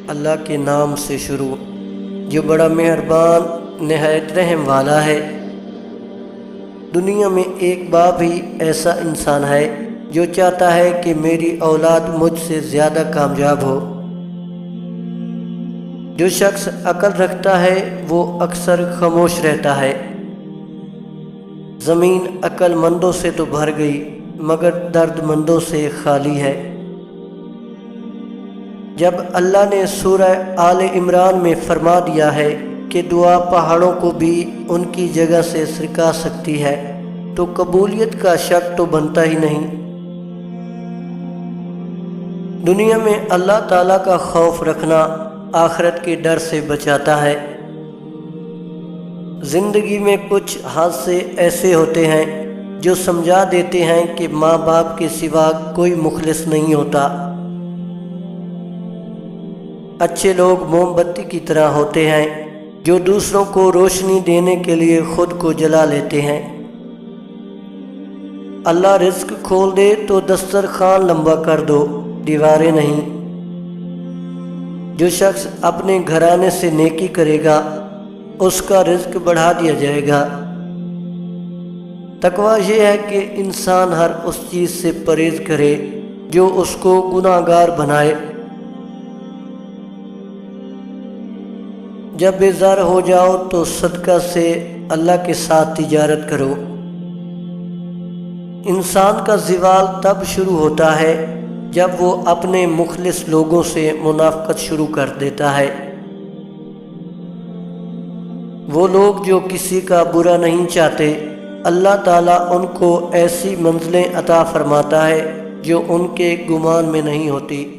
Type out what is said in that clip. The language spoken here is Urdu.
اللہ کے نام سے شروع جو بڑا مہربان نہایت رحم والا ہے۔ دنیا میں ایک باپ ہی ایسا انسان ہے جو چاہتا ہے کہ میری اولاد مجھ سے زیادہ کامیاب ہو۔ جو شخص عقل رکھتا ہے وہ اکثر خاموش رہتا ہے۔ زمین عقل مندوں سے تو بھر گئی مگر درد مندوں سے خالی ہے۔ جب اللہ نے سورہ آل عمران میں فرما دیا ہے کہ دعا پہاڑوں کو بھی ان کی جگہ سے سرکا سکتی ہے تو قبولیت کا شک تو بنتا ہی نہیں۔ دنیا میں اللہ تعالیٰ کا خوف رکھنا آخرت کے ڈر سے بچاتا ہے۔ زندگی میں کچھ حادثے ایسے ہوتے ہیں جو سمجھا دیتے ہیں کہ ماں باپ کے سوا کوئی مخلص نہیں ہوتا۔ اچھے لوگ موم بتی کی طرح ہوتے ہیں جو دوسروں کو روشنی دینے کے لیے خود کو جلا لیتے ہیں۔ اللہ رزق کھول دے تو دسترخوان لمبا کر دو، دیواریں نہیں۔ جو شخص اپنے گھرانے سے نیکی کرے گا اس کا رزق بڑھا دیا جائے گا۔ تقویٰ یہ ہے کہ انسان ہر اس چیز سے پرہیز کرے جو اس کو گناہگار بنائے۔ جب بیزار ہو جاؤ تو صدقہ سے اللہ کے ساتھ تجارت کرو۔ انسان کا زوال تب شروع ہوتا ہے جب وہ اپنے مخلص لوگوں سے منافقت شروع کر دیتا ہے۔ وہ لوگ جو کسی کا برا نہیں چاہتے، اللہ تعالیٰ ان کو ایسی منزلیں عطا فرماتا ہے جو ان کے گمان میں نہیں ہوتی۔